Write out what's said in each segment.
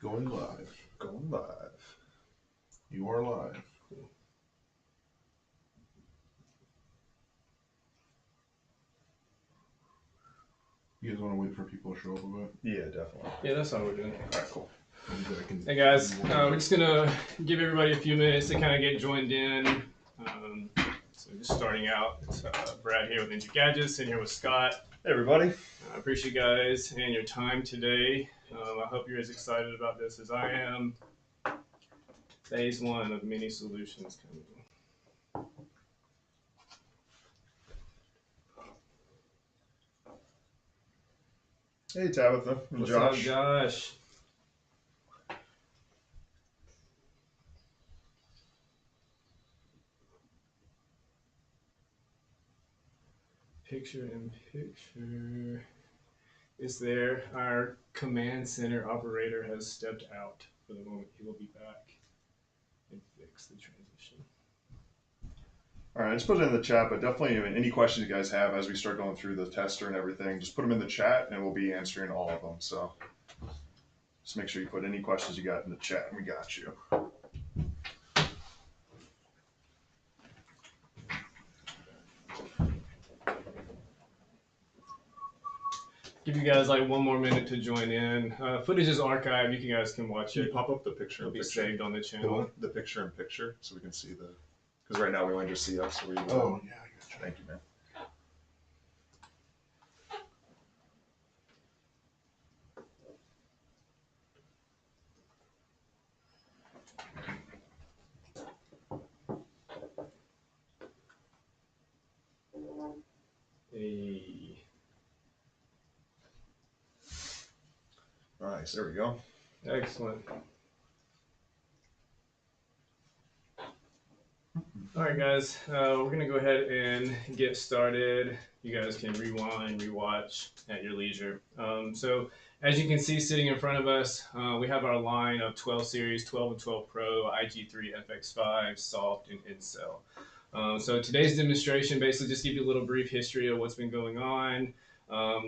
Going live. Going live. You are live. Cool. You guys want to wait for people to show up a bit? Yeah, definitely. Yeah, that's all we're doing. All right, cool. Hey guys, we're just gonna give everybody a few minutes to kind of get joined in. So just starting out, it's Brad here with Ninja Gadgets, and here with Scott. Hey everybody. I appreciate you guys and your time today. I hope you're as excited about this as I am. Phase one of many solutions coming. Hey Tabitha and What's Josh. up, Josh? Picture in picture is there. Our command center operator has stepped out for the moment. He will be back and fix the transition. All right, just put it in the chat, but definitely any questions you guys have as we start going through the tester and everything, just put them in the chat and we'll be answering all of them. So just make sure you put any questions you got in the chat and we got you. Give you guys like one more minute to join in. Footage is archived. You guys can watch Can you it. pop up the picture? It'll be saved on the channel. The picture in picture so we can see the, because right now we only just see us. So we, Oh, yeah, I got you. Thank you, man. Hey. Nice, there we go. Excellent. All right, guys, we're gonna go ahead and get started. You guys can rewind, rewatch at your leisure. So as you can see sitting in front of us, we have our line of 12 series, 12 and 12 Pro, IG3, FX5, soft, and in-cell. So today's demonstration basically just give you a little brief history of what's been going on.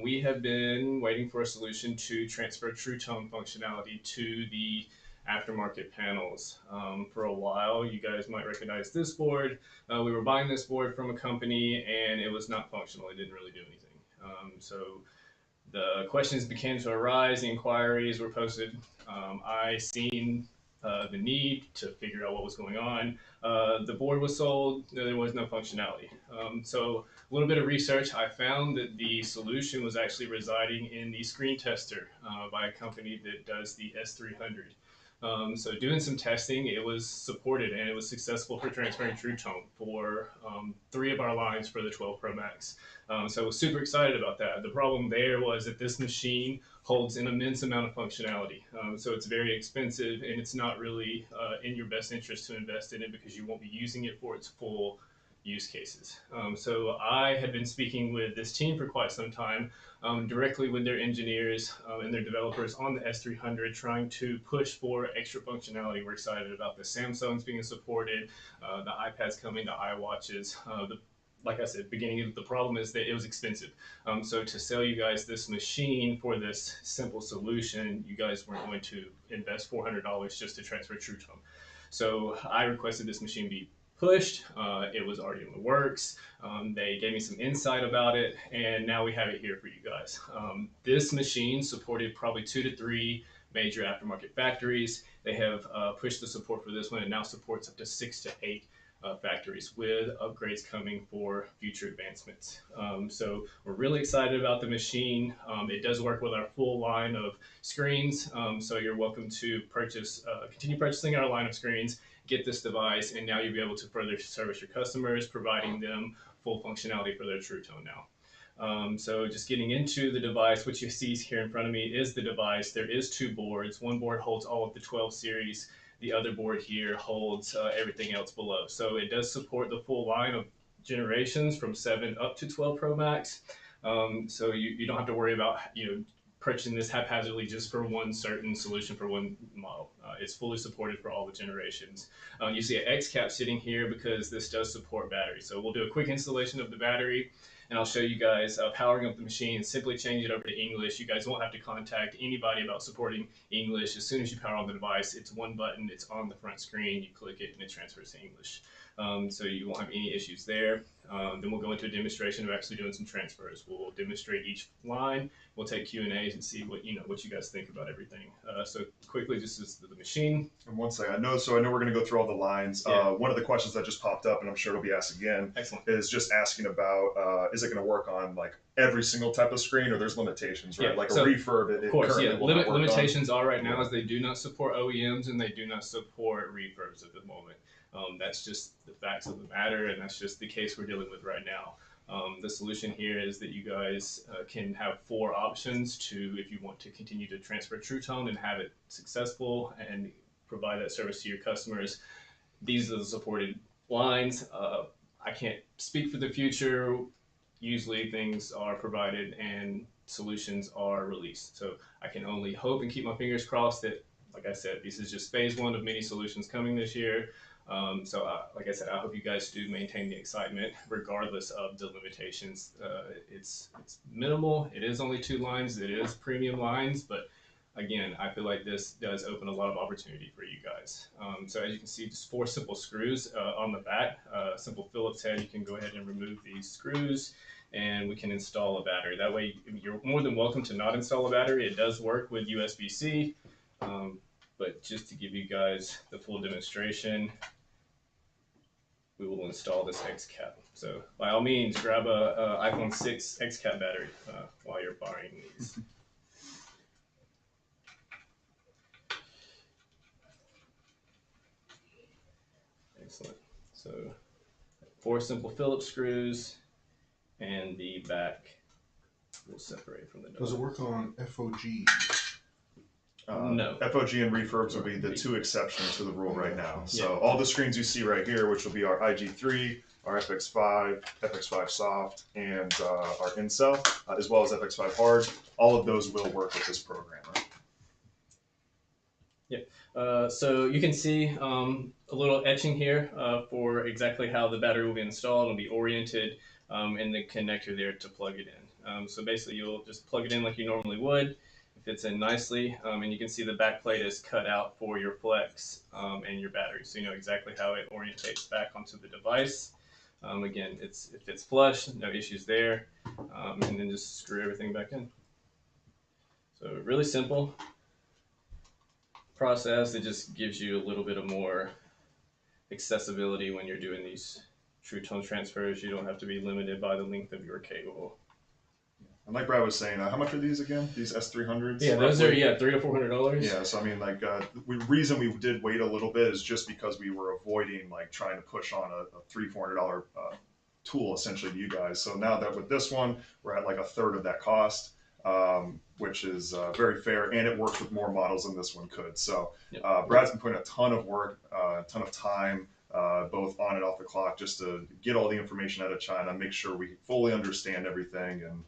We have been waiting for a solution to transfer True Tone functionality to the aftermarket panels for a while. You guys might recognize this board. We were buying this board from a company and it was not functional. It didn't really do anything. So the questions began to arise, the inquiries were posted. I seen the need to figure out what was going on. The board was sold, there was no functionality. So a little bit of research, I found that the solution was actually residing in the screen tester by a company that does the S300. So doing some testing, it was supported and it was successful for transferring True Tone for 3 of our lines for the 12 Pro Max. So I was super excited about that. The problem there was that this machine holds an immense amount of functionality. So it's very expensive and it's not really in your best interest to invest in it because you won't be using it for its full use cases. So I had been speaking with this team for quite some time, directly with their engineers and their developers on the S300, trying to push for extra functionality. We're excited about the Samsungs being supported, the iPads coming, the iWatches. Like I said, beginning of the problem is that it was expensive. So to sell you guys this machine for this simple solution, you guys weren't going to invest $400 just to transfer True Tone. So I requested this machine be pushed. It was already in the works. They gave me some insight about it, and now we have it here for you guys. This machine supported probably 2 to 3 major aftermarket factories. They have pushed the support for this one. It now supports up to 6 to 8 factories with upgrades coming for future advancements. So we're really excited about the machine. It does work with our full line of screens. So you're welcome to continue purchasing our line of screens, get this device, and now you'll be able to further service your customers, providing them full functionality for their True Tone now. So just getting into the device, what you see here in front of me is the device. There is 2 boards. One board holds all of the 12 series. The other board here holds everything else below. So it does support the full line of generations from 7 up to 12 Pro Max. So you don't have to worry about purchasing this haphazardly just for one certain solution for one model. It's fully supported for all the generations. You see an X cap sitting here because this does support battery. So we'll do a quick installation of the battery. and I'll show you guys powering up the machine. Simply change it over to English. You guys won't have to contact anybody about supporting English. As soon as you power on the device, it's one button, it's on the front screen, you click it and it transfers to English. So you won't have any issues there. Then we'll go into a demonstration of actually doing some transfers. We'll demonstrate each line. We'll take Q&As and see what you guys think about everything. So quickly, just as the machine. And one second, I know we're going to go through all the lines. Yeah. One of the questions that just popped up, and I'm sure it'll be asked again, Excellent. is just asking about is it going to work on like every single type of screen, or there's limitations, right? Yeah, like so, a refurb, it of course, currently yeah. will not work Limitations on. are right now is they do not support OEMs and they do not support refurbs at the moment. That's just the facts of the matter, and that's just the case we're dealing with right now. The solution here is that you guys can have 4 options to, if you want to continue to transfer True Tone and have it successful and provide that service to your customers. These are the supported lines. I can't speak for the future. Usually things are provided and solutions are released. So I can only hope and keep my fingers crossed that, like I said, this is just phase 1 of many solutions coming this year. Like I said, I hope you guys do maintain the excitement regardless of the limitations. It's minimal. It is only 2 lines. It is premium lines, but again, I feel like this does open a lot of opportunity for you guys. So as you can see, just 4 simple screws on the back. Simple Phillips head. You can go ahead and remove these screws, and we can install a battery. That way, you're more than welcome to not install a battery. It does work with USB-C. But just to give you guys the full demonstration, we will install this X cap. So by all means, grab a iPhone 6 X cap battery while you're buying these. Excellent. So 4 simple Phillips screws, and the back will separate from the door. Does it work on FOG? No. FOG and refurbs will be the 2 exceptions to the rule right now. So all the screens you see right here, which will be our IG3, our FX5, FX5 soft, and our Incel, as well as FX5 hard, all of those will work with this programmer. Yeah. So you can see a little etching here for exactly how the battery will be installed. It'll be oriented and the connector there to plug it in. So basically you'll just plug it in like you normally would. Fits in nicely, and you can see the back plate is cut out for your flex and your battery, so you know exactly how it orientates back onto the device. Again, it fits flush, no issues there, and then just screw everything back in. So really simple process. It just gives you a little bit of more accessibility when you're doing these True Tone transfers. You don't have to be limited by the length of your cable. And like Brad was saying, how much are these again? These S300s? Yeah, those are $300 to $400. Yeah, so I mean, like the reason we did wait a little bit is just because we were avoiding like trying to push on a $300-400 tool essentially to you guys. So now that with this one, we're at like 1/3 of that cost, which is very fair, and it works with more models than this one could. So Brad's been putting a ton of work, a ton of time, both on and off the clock, just to get all the information out of China, make sure we fully understand everything. And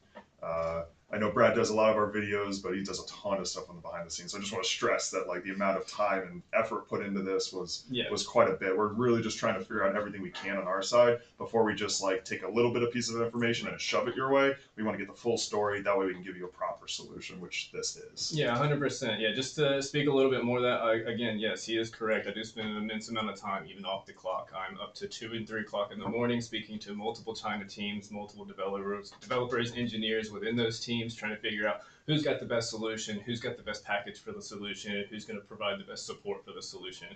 I know Brad does a lot of our videos, but he does a ton of stuff on the behind the scenes. So I just want to stress that like the amount of time and effort put into this was quite a bit. We're really just trying to figure out everything we can on our side before we just like take a little bit of piece of information and shove it your way. We want to get the full story. That way we can give you a proper solution, which this is. Yeah, 100%. Yeah, just to speak a little bit more of that, again, yes, he is correct. I do spend an immense amount of time, even off the clock. I'm up to 2 and 3 o'clock in the morning speaking to multiple China teams, multiple developers, engineers within those teams, trying to figure out who's got the best solution, who's got the best package for the solution, who's going to provide the best support for the solution.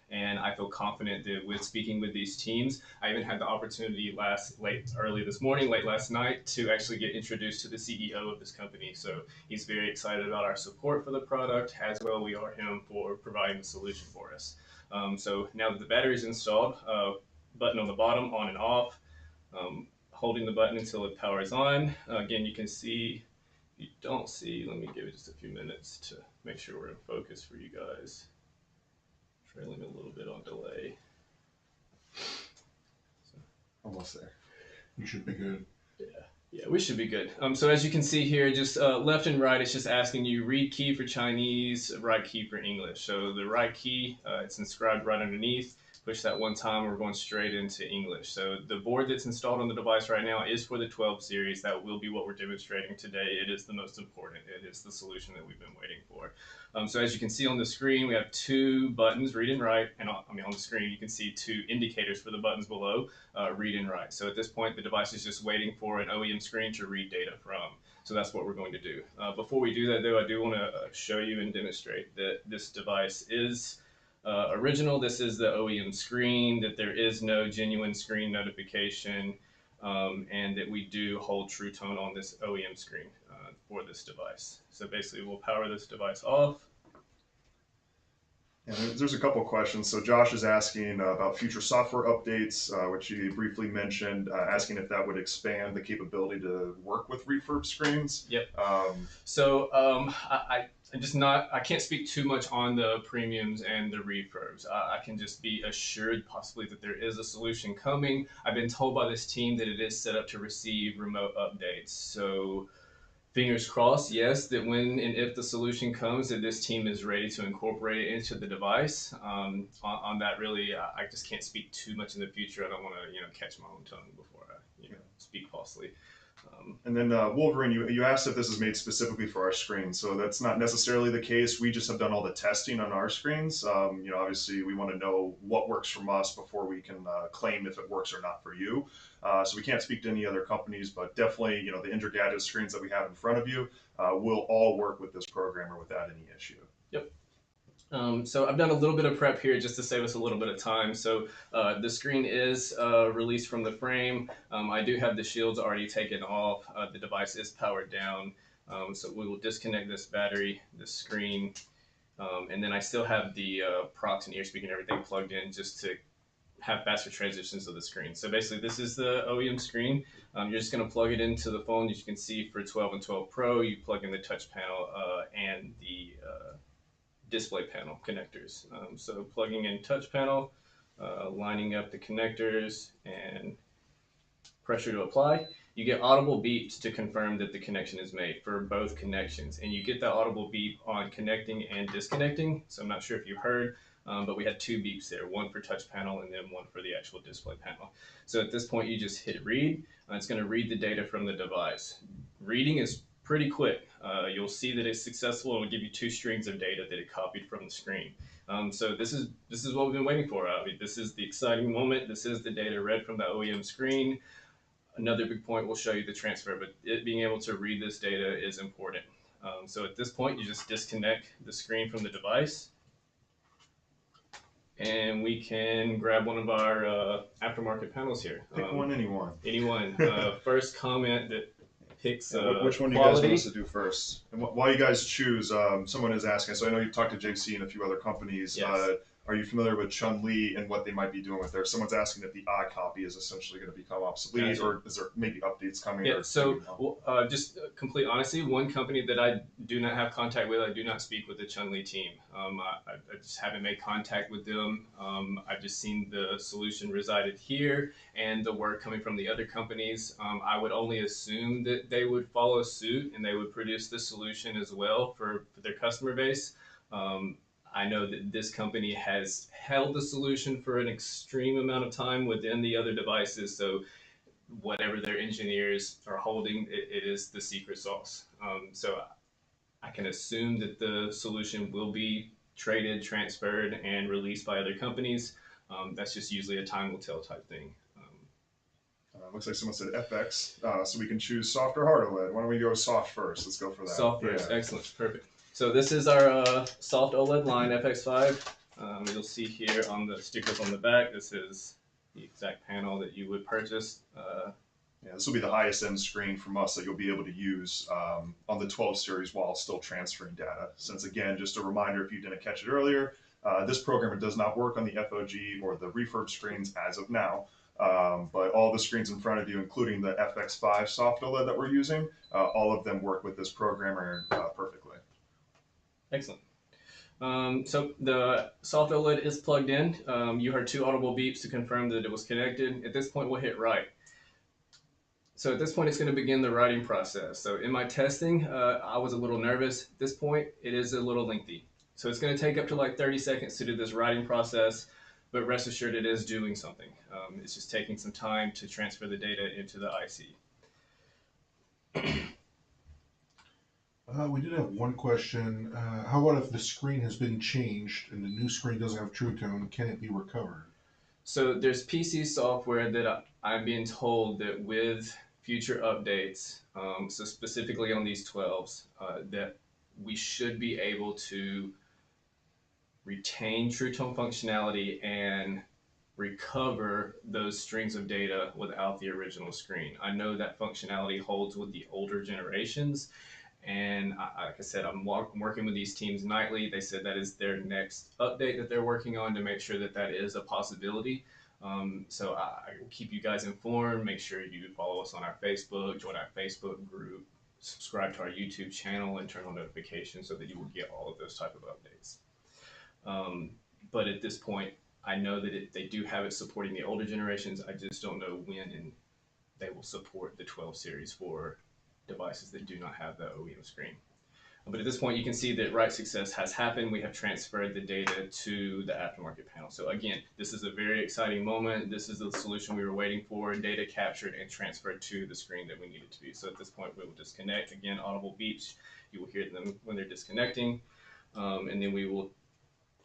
And I feel confident that with speaking with these teams, I even had the opportunity early this morning, late last night, to actually get introduced to the CEO of this company. So he's very excited about our support for the product, as well we are him for providing the solution for us. So now that the battery is installed, button on the bottom, on and off, holding the button until it powers on. Again, you can see, if you don't see, let me give it just a few minutes to make sure we're in focus for you guys. Trailing a little bit on delay. So, almost there. You should be good. Yeah, we should be good. So as you can see here, just left and right, it's just asking you read key for Chinese, right key for English. So the right key, it's inscribed right underneath. push that one time, we're going straight into English. So the board that's installed on the device right now is for the 12 series. That will be what we're demonstrating today. It is the most important. It is the solution that we've been waiting for. So as you can see on the screen, we have two buttons, read and write, and on the screen you can see two indicators for the buttons below, read and write. So at this point, the device is just waiting for an OEM screen to read data from. So that's what we're going to do. Before we do that, though, I do want to show you and demonstrate that this device is original. This is the OEM screen, that there is no genuine screen notification, and that we do hold True Tone on this OEM screen for this device. So basically, we'll power this device off. And there's a couple of questions. So Josh is asking about future software updates, which you briefly mentioned, asking if that would expand the capability to work with refurb screens. Yep. I can't speak too much on the premiums and the refurbs. I can just be assured possibly that there is a solution coming. I've been told by this team that it is set up to receive remote updates. So fingers crossed, yes, that when and if the solution comes, that this team is ready to incorporate it into the device. On that, really, I just can't speak too much in the future. I don't want to, catch my own tongue before I, speak falsely. And then Wolverine, you asked if this is made specifically for our screen. So that's not necessarily the case. We just have done all the testing on our screens. Obviously we want to know what works from us before we can claim if it works or not for you. So we can't speak to any other companies, but definitely, the Gadget screens that we have in front of you will all work with this programmer without any issue. Yep. So I've done a little bit of prep here just to save us a little bit of time. So the screen is released from the frame. I do have the shields already taken off. The device is powered down. So we will disconnect this battery, this screen, and then I still have the prox and ear speaker and everything plugged in just to have faster transitions of the screen. So basically this is the OEM screen. You're just going to plug it into the phone. As you can see for 12 and 12 Pro, you plug in the touch panel and the display panel connectors. So plugging in touch panel, lining up the connectors, and pressure to apply. You get audible beeps to confirm that the connection is made for both connections, and you get that audible beep on connecting and disconnecting. So I'm not sure if you heard, but we had two beeps there, one for touch panel and then one for the actual display panel. So at this point, you just hit read. It's going to read the data from the device. Reading is pretty quick. You'll see that it's successful. It'll give you two strings of data that it copied from the screen. So this is what we've been waiting for. This is the exciting moment. This is the data read from the OEM screen. Another big point, we'll show you the transfer, but it being able to read this data is important. So at this point, you just disconnect the screen from the device, and we can grab one of our aftermarket panels here. Pick one, anyone. Anyone. First comment that picks which one do you guys want us to do first? And while you guys choose, someone is asking, so I know you've talked to JC and a few other companies. Yes. Are you familiar with Chun-Li and what they might be doing with there? Someone's asking if the iCopy is essentially going to become obsolete, or is there maybe updates coming? Yeah, so just complete honesty, one company that I do not have contact with, I do not speak with the Chun-Li team. I just haven't made contact with them. I've just seen the solution resided here and the work coming from the other companies. I would only assume that they would follow suit and they would produce the solution as well for their customer base. I know that this company has held the solution for an extreme amount of time within the other devices, so whatever their engineers are holding, it is the secret sauce. So I can assume that the solution will be traded, transferred, and released by other companies. That's just usually a time will tell type thing. Looks like someone said FX, so we can choose soft or hard OLED. Why don't we go soft first? Let's go for that. Soft first, yeah. Excellent, perfect. So this is our soft OLED line, FX5. You'll see here on the stickers on the back, this is the exact panel that you would purchase. Yeah, this will be the highest end screen from us that you'll be able to use on the 12 series while still transferring data. Since again, just a reminder, if you didn't catch it earlier, this programmer does not work on the FOG or the refurb screens as of now. But all the screens in front of you, including the FX5 soft OLED that we're using, all of them work with this programmer perfectly. Excellent. So the soft OLED is plugged in. You heard two audible beeps to confirm that it was connected. At this point, we'll hit write. So at this point, it's going to begin the writing process. So in my testing, I was a little nervous. At this point, it is a little lengthy. So it's going to take up to like 30 seconds to do this writing process. but rest assured it is doing something. It's just taking some time to transfer the data into the IC. We did have one question. How about if the screen has been changed and the new screen doesn't have True Tone? Can it be recovered? So there's PC software that I'm being told that with future updates, so specifically on these 12s, that we should be able to retain True Tone functionality and recover those strings of data without the original screen. I know that functionality holds with the older generations, and like I said, I'm working with these teams nightly. They said that is their next update that they're working on to make sure that that is a possibility. So I will keep you guys informed. Make sure you follow us on our Facebook, join our Facebook group, subscribe to our YouTube channel, and turn on notifications so that you will get all of those type of updates. But at this point, I know that they do have it supporting the older generations. I just don't know when they will support the 12 series for devices that do not have the OEM screen. But at this point, you can see that write success has happened. We have transferred the data to the aftermarket panel. So again, this is a very exciting moment. This is the solution we were waiting for, data captured and transferred to the screen that we needed to be. So at this point, we will disconnect. Again, audible beeps. You will hear them when they're disconnecting. And then we will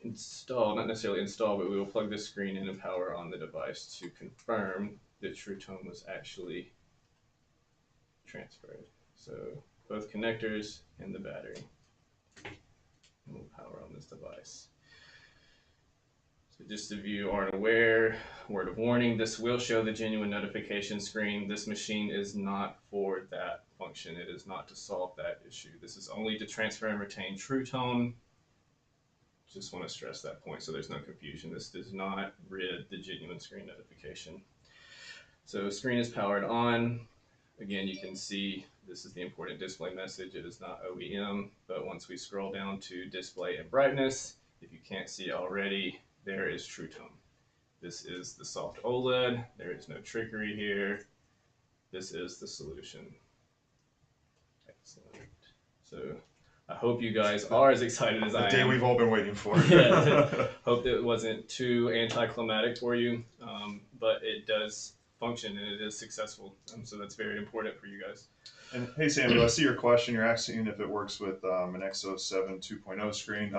install, not necessarily install, but we will plug this screen in and power on the device to confirm that True Tone was actually transferred. So both connectors and the battery. And we'll power on this device. So just if you aren't aware, word of warning, this will show the genuine notification screen. This machine is not for that function. It is not to solve that issue. This is only to transfer and retain True Tone. Just want to stress that point so there's no confusion. This does not rid the genuine screen notification. So screen is powered on. Again, you can see this is the important display message. It is not OEM, but once we scroll down to display and brightness, if you can't see already, there is True Tone. This is the soft OLED. There is no trickery here. This is the solution. Excellent. So I hope you guys are as excited as I am. The day we've all been waiting for. Yeah, hope that it wasn't too anticlimactic for you, but it does function and it is successful. So that's very important for you guys. And hey, Samuel, I see your question. You're asking if it works with an Exo 7 2.0 screen.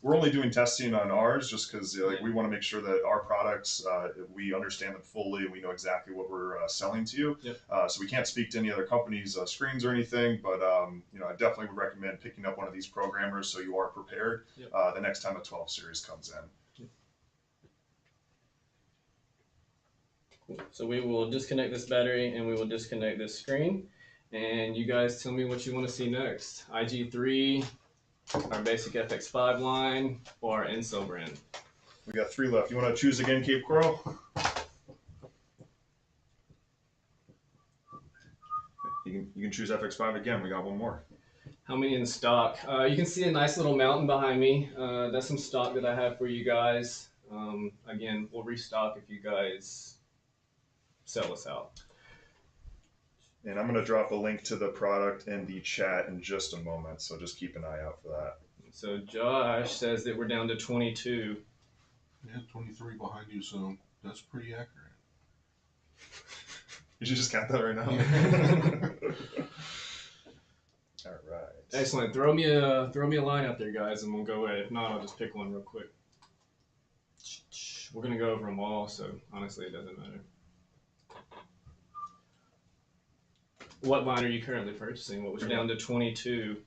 We're only doing testing on ours just because we want to make sure that our products, we understand them fully and we know exactly what we're selling to you. Yep. So we can't speak to any other companies' screens or anything, but I definitely would recommend picking up one of these programmers so you are prepared the next time a 12 series comes in. Cool. So we will disconnect this battery and we will disconnect this screen. And you guys tell me what you want to see next. IG3, our basic FX5 line, or our Incel brand. We got 3 left. You want to choose again, Cape Coral? You can choose FX5 again. We got one more. How many in stock? You can see a nice little mountain behind me. That's some stock that I have for you guys. Again, we'll restock if you guys sell us out. And I'm going to drop a link to the product in the chat in just a moment, so just keep an eye out for that. So Josh says that we're down to 22. Yeah, 23 behind you, so that's pretty accurate. You should just count that right now. All right. Excellent. Throw me a line out there, guys, and we'll go at it. If not, I'll just pick one real quick. We're going to go over them all, so honestly, it doesn't matter. What line are you currently purchasing? What was down to 22?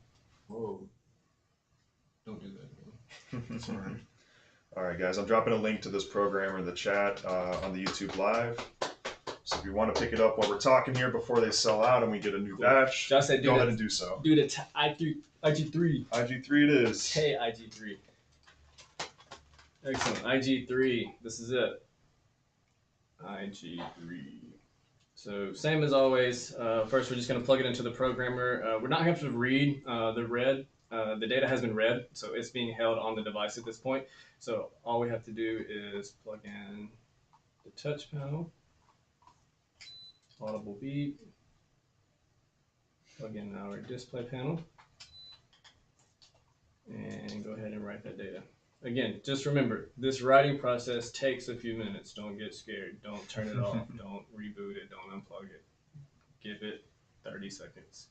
Whoa. Don't do that. Sorry. All right, guys, I'm dropping a link to this programmer in the chat on the YouTube Live. So if you want to pick it up while we're talking here before they sell out and we get a new batch, Josh said, go ahead and do so. Do the IG3. IG3 it is. Hey, IG3. Excellent. IG3. This is it. IG3. So same as always, first we're just going to plug it into the programmer. We're not going to have to read the data has been read, so it's being held on the device at this point. So all we have to do is plug in the touch panel, audible beep, plug in our display panel, and go ahead and write that data. Again, just remember this writing process takes a few minutes. Don't get scared. Don't turn it off. Don't reboot it. Don't unplug it. Give it 30 seconds.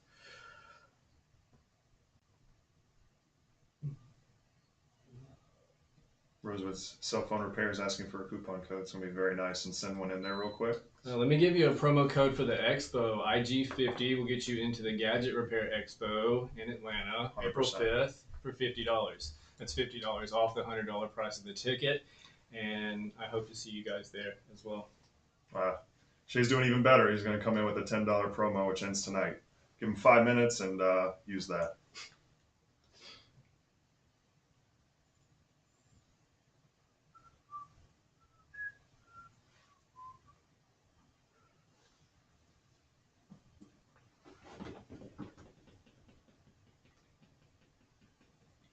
Rosewood's cell phone repair is asking for a coupon code. It's going to be very nice and send one in there real quick. Let me give you a promo code for the Expo. IG50 will get you into the Gadget Repair Expo in Atlanta, 100%. April 5th for $50. That's $50 off the $100 price of the ticket. And I hope to see you guys there as well. Shay's doing even better. He's going to come in with a $10 promo, which ends tonight. Give him 5 minutes and use that.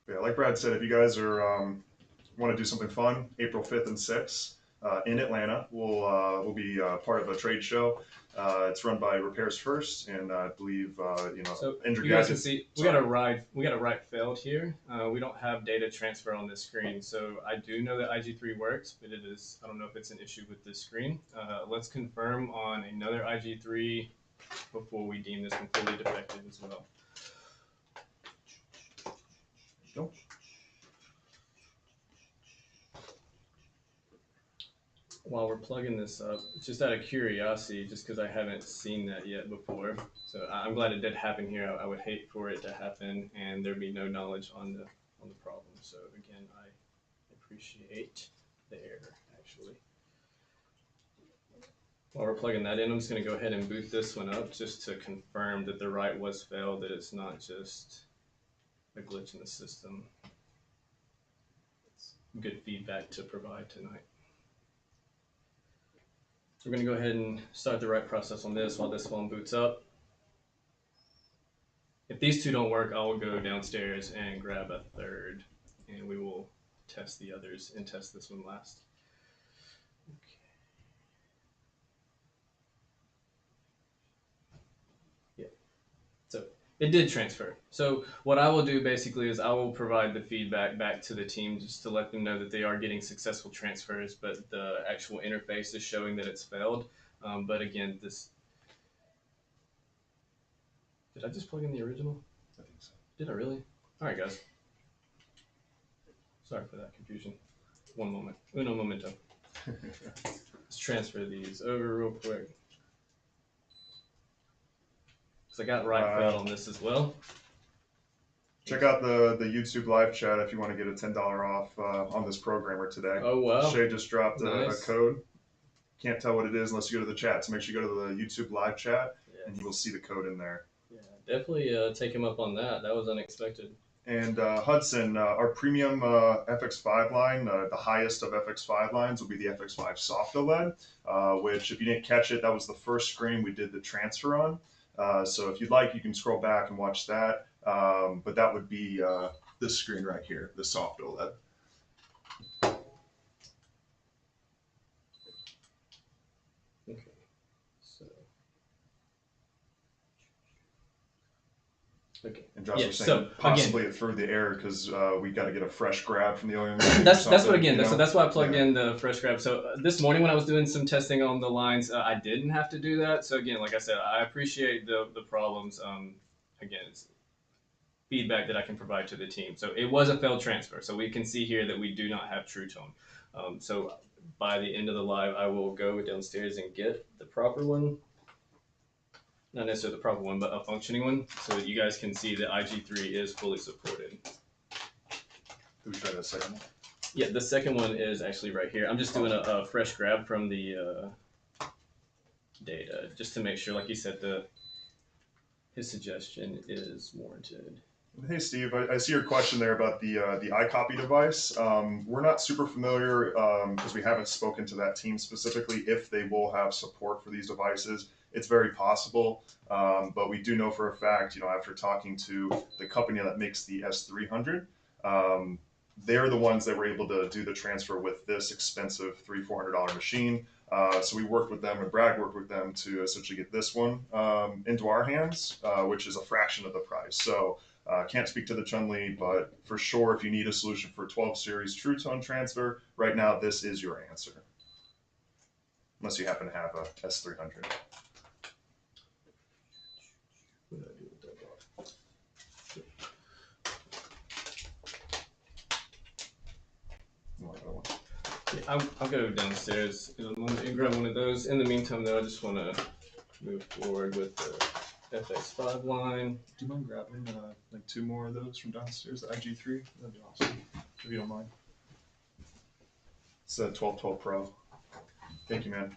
Yeah, like Brad said, if you guys are want to do something fun, April 5th and 6th in Atlanta, we'll be part of a trade show. It's run by Repairs First, and I believe So Injured you guys can Gadgets. see we got a right failed here. We don't have data transfer on this screen, so I do know that IG3 works, but I don't know if it's an issue with this screen. Let's confirm on another IG3 before we deem this completely defective as well. Nope. While we're plugging this up, just out of curiosity, just because I haven't seen that yet before, so I'm glad it did happen here. I would hate for it to happen and there be no knowledge on the problem. So again, I appreciate the error actually. While we're plugging that in, I'm just going to go ahead and boot this one up just to confirm that the write was failed, that it's not just a glitch in the system. It's good feedback to provide tonight. We're going to go ahead and start the write process on this while this phone boots up. If these two don't work, I will go downstairs and grab a third, and we will test the others and test this one last. Okay. Yeah. So it did transfer. So what I will do basically is I will provide the feedback back to the team just to let them know that they are getting successful transfers, but the actual interface is showing that it's failed. But again, this... Did I just plug in the original? I think so. Did I really? All right, guys. Sorry for that confusion. One moment. Uno momento. Let's transfer these over real quick. Because I got right failed on this as well. Check out the YouTube live chat if you want to get a $10 off on this programmer today. Oh, wow. Shay just dropped Nice. a code. Can't tell what it is unless you go to the chat. So make sure you go to the YouTube live chat, Yeah. and you will see the code in there. Yeah, definitely take him up on that. That was unexpected. And Hudson, our premium FX5 line, the highest of FX5 lines will be the FX5 soft OLED, which if you didn't catch it, that was the first screen we did the transfer on. So if you'd like, you can scroll back and watch that. But that would be this screen right here, the soft OLED. Okay. So. Okay. And Josh Yeah, was saying so, possibly again, it threw the error because we got to get a fresh grab from the OEM. that's what again. So that's why I plugged Yeah. in the fresh grab. So this morning when I was doing some testing on the lines, I didn't have to do that. So again, like I said, I appreciate the problems. Again, it's feedback that I can provide to the team. So it was a failed transfer. So we can see here that we do not have True Tone. So by the end of the live, I will go downstairs and get the proper one. Not necessarily the proper one, but a functioning one, so that you guys can see that IG3 is fully supported. Who tried the second one? Yeah, the second one is actually right here. I'm just doing a fresh grab from the data, just to make sure, like you said, his suggestion is warranted. Hey Steve, I see your question there about the iCopy device. We're not super familiar because we haven't spoken to that team specifically if they will have support for these devices. It's very possible, but we do know for a fact, after talking to the company that makes the S300, they're the ones that were able to do the transfer with this expensive $300-400 machine. So we worked with them, and Brad worked with them to essentially get this one into our hands, which is a fraction of the price. So Can't speak to the Chun-Li, but for sure, if you need a solution for 12 series True Tone transfer, right now this is your answer. Unless you happen to have a S300. What did I do with that box? Yeah, I'll go downstairs and grab one of those. In the meantime, though, I just want to move forward with the FX5 line. Do you mind grabbing like 2 more of those from downstairs, the IG3? That'd be awesome, if you don't mind. It's a 1212 Pro. Thank you, man.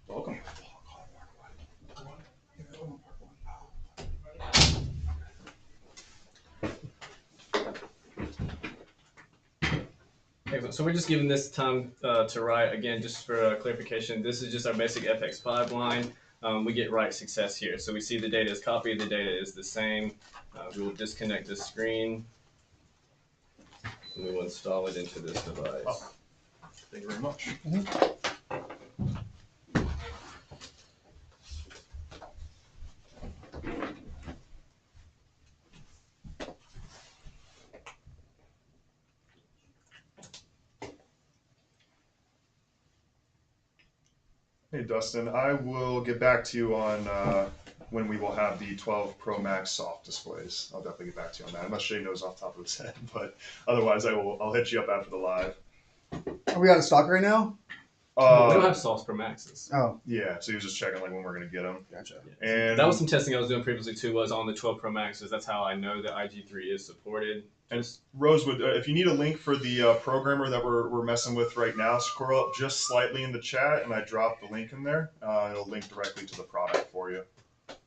Welcome. Excellent. So we're just giving this time to write. Again, just for clarification, this is just our basic FX5 line. We get write success here. So we see the data is copied, the data is the same. We will disconnect the screen, and we will install it into this device. Oh. Thank you very much. Hey, Dustin, I will get back to you on when we will have the 12 Pro Max soft displays. I'll definitely get back to you on that. Unless Shay knows off the top of his head, but otherwise I'll hit you up after the live. Are we out of stock right now? We don't have softs Pro Maxes. Oh, Yeah, so he was just checking like when we're gonna get them. gotcha. And That was some testing I was doing previously too. Was on the 12 Pro Maxes. That's how I know that IG3 is supported. And Rosewood, if you need a link for the programmer that we're messing with right now, scroll up just slightly in the chat, and I dropped the link in there. It'll link directly to the product for you.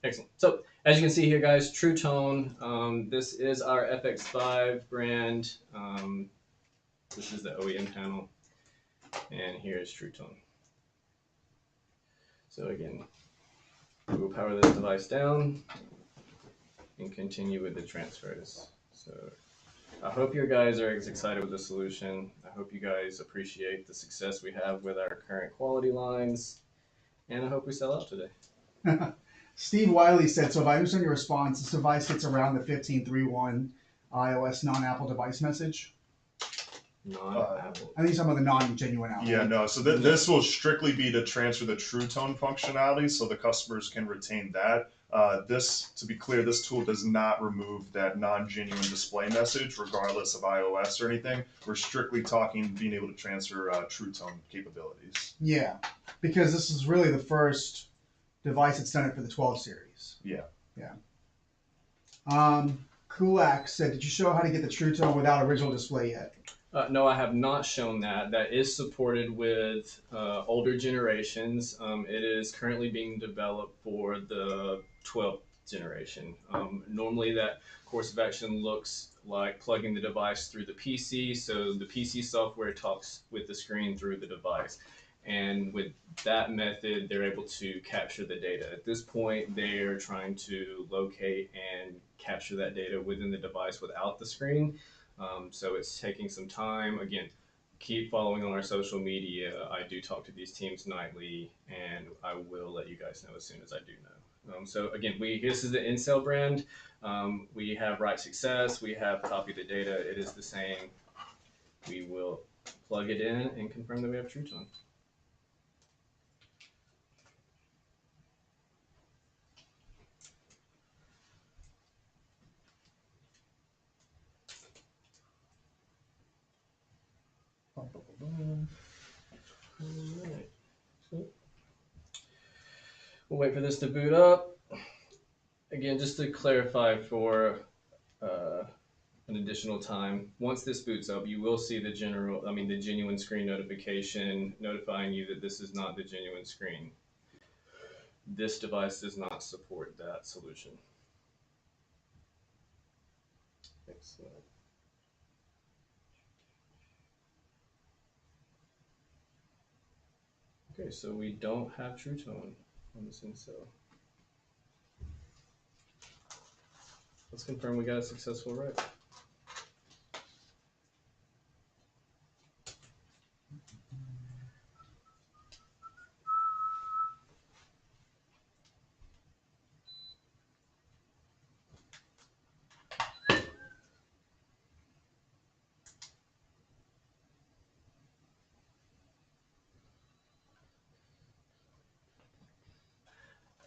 Excellent. So as you can see here, guys, True Tone. This is our FX5 brand. This is the OEM panel, and here is True Tone. So again, we will power this device down and continue with the transfers. So I hope you guys are as excited with the solution. I hope you guys appreciate the success we have with our current quality lines, and I hope we sell out today. Steve Wiley said, so if I understand your response, this device hits around the 15.3.1 iOS non-Apple device message. Non-Apple. I think some of the non-genuine Apple. Yeah, no. So this will strictly be to transfer the True Tone functionality, so the customers can retain that. This, to be clear, this tool does not remove that non-genuine display message, regardless of iOS or anything. We're strictly talking being able to transfer True Tone capabilities. Yeah, because this is really the first device that's done it for the 12 series. Yeah. Yeah. Kulak said, did you show how to get the True Tone without original display yet? No, I have not shown that. That is supported with older generations. It is currently being developed for the 12th generation. Normally that course of action looks like plugging the device through the PC, so the PC software talks with the screen through the device. And with that method, they're able to capture the data. At this point, they're trying to locate and capture that data within the device without the screen. So it's taking some time. Again, keep following on our social media. I do talk to these teams nightly, and I will let you guys know as soon as I do know. So again, this is the Incel brand. We have write success. We have copy the data. It is the same. We will plug it in and confirm that we have True Tone. Alright. We'll wait for this to boot up. Again, just to clarify for an additional time, once this boots up, you will see the genuine screen notification notifying you that this is not the genuine screen. This device does not support that solution. Excellent. Okay, so we don't have True Tone on this Incel. Let's confirm we got a successful write.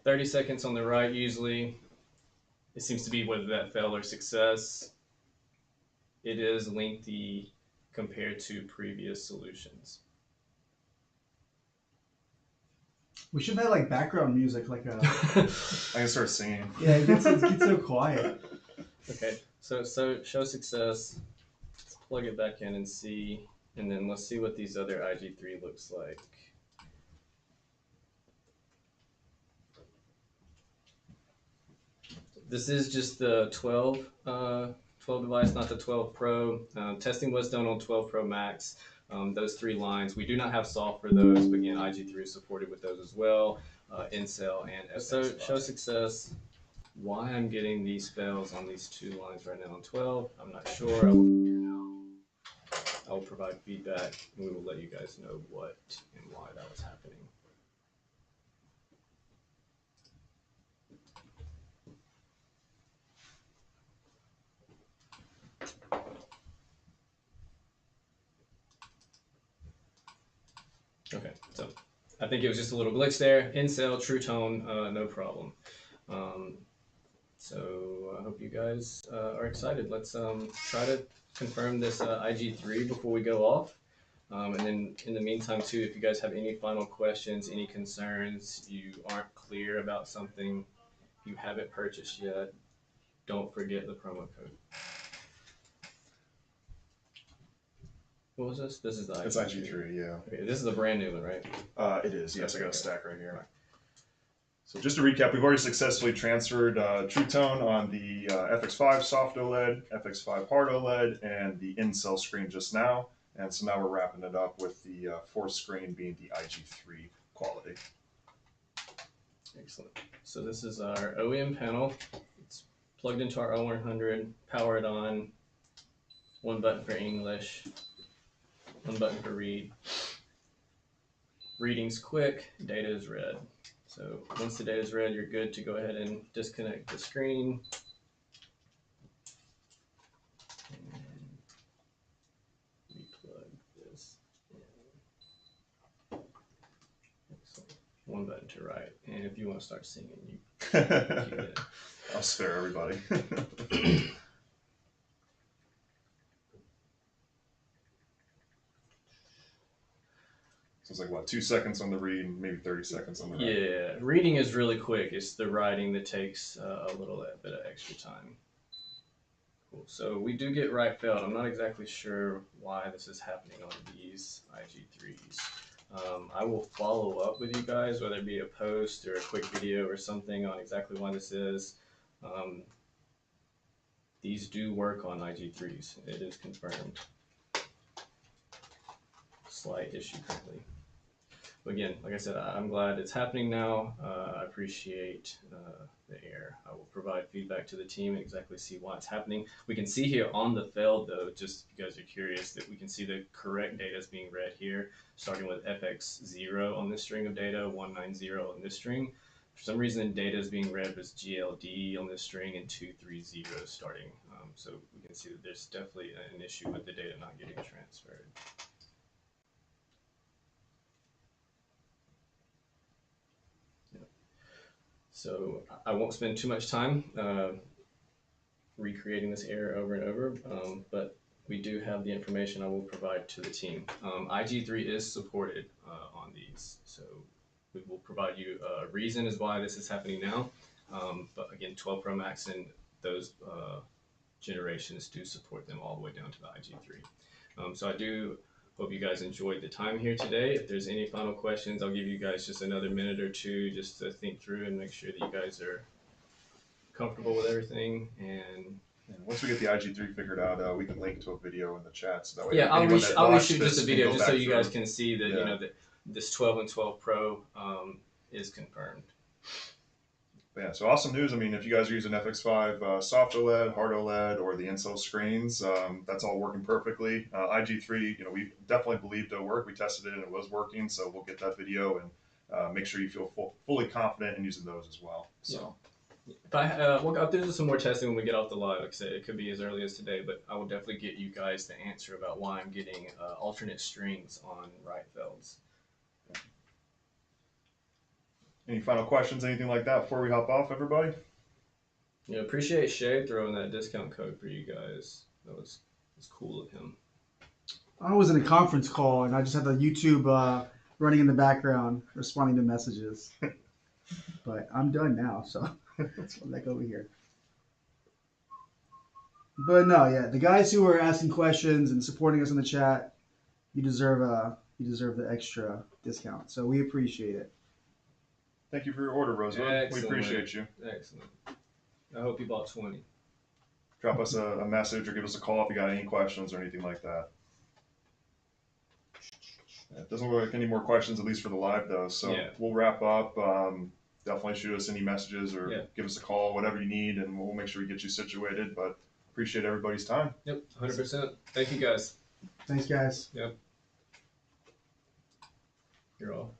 30 seconds on the right usually. It seems to be whether that fail or success. It is lengthy compared to previous solutions. We should have like background music, like a. I can start singing. Yeah, it gets so quiet. Okay, so show success. Let's plug it back in and see, and then let's see what these other IG3 looks like. This is just the 12 device, not the 12 Pro. Testing was done on 12 Pro Max. Those 3 lines, we do not have soft for those, but again, IG3 is supported with those as well. Incel and FX. So show success. Why I'm getting these fails on these 2 lines right now on 12, I'm not sure. I will provide feedback, and we will let you guys know what and why that was happening. Okay, so I think it was just a little glitch there. Incel, True Tone, no problem. So I hope you guys are excited. Let's try to confirm this IG3 before we go off. And then in the meantime too, if you guys have any final questions, any concerns, you aren't clear about something, you haven't purchased yet, don't forget the promo code. What was this? This is the IG3. It's IG3, yeah. Okay, this is a brand new one, right? It is, yes. I got a Okay. stack right here. So just to recap, we've already successfully transferred True Tone on the FX5 soft OLED, FX5 hard OLED, and the in-cell screen just now. And so now we're wrapping it up with the fourth screen being the IG3 quality. Excellent. So this is our OEM panel. It's plugged into our R100, powered on, 1 button for English, 1 button for read. Reading's quick, data is read. So once the data is read, you're good to go ahead and disconnect the screen. And replug this in. Excellent. 1 button to write. And if you want to start singing, you keep it. I'll spare everybody. So it's like, what, 2 seconds on the read, maybe 30 seconds on the write? Yeah, reading is really quick. It's the writing that takes a little bit of extra time. Cool. So we do get write failed. I'm not exactly sure why this is happening on these IG3s. I will follow up with you guys, whether it be a post or a quick video or something on exactly why this is. These do work on IG3s. It is confirmed. Slight issue currently. But again, like I said, I'm glad it's happening now. I appreciate the error. I will provide feedback to the team and exactly see why it's happening. We can see here on the failed though, just if you guys are curious, that we can see the correct data is being read here, starting with FX0 on this string of data, 190 on this string. For some reason, data is being read as GLD on this string and 230 starting. So we can see that there's definitely an issue with the data not getting transferred. So I won't spend too much time recreating this error over and over, but we do have the information I will provide to the team. IG3 is supported on these, so we will provide you a reason as why this is happening now. But again, 12 Pro Max and those generations do support them all the way down to the IG3. So I do hope you guys enjoyed the time here today. If there's any final questions, I'll give you guys just another minute or two just to think through and make sure that you guys are comfortable with everything. And once we get the IG3 figured out, we can link to a video in the chat. So that way, yeah, I'll anyone that reshoot watched just this a can video go just so back you guys through. can see that, Yeah. you know, that this 12 and 12 Pro is confirmed. Yeah, so awesome news. I mean, if you guys are using FX5 soft OLED, hard OLED, or the in-cell screens, that's all working perfectly. IG3, we definitely believed it'll work. We tested it and it was working, so we'll get that video and make sure you feel fully confident in using those as well. So, If I'll do some more testing when we get off the live. Like I said, it could be as early as today, but I will definitely get you guys the answer about why I'm getting alternate strings on write fails. Any final questions, anything like that before we hop off, everybody? Yeah, appreciate Shay throwing that discount code for you guys. That was cool of him. I was in a conference call and I just had the YouTube running in the background, responding to messages. But I'm done now, so let's go back over here. But no, yeah, the guys who are asking questions and supporting us in the chat, you deserve the extra discount. So we appreciate it. Thank you for your order, Rosewood. Excellent. We appreciate you. Excellent. I hope you bought 20. Drop us a message or give us a call if you got any questions or anything like that. It doesn't look like any more questions, at least for the live, though. So Yeah. we'll wrap up. Definitely shoot us any messages or give us a call, whatever you need, and we'll make sure we get you situated. But appreciate everybody's time. Yep, 100%. Thank you guys. Thanks, guys. Yep. You're all.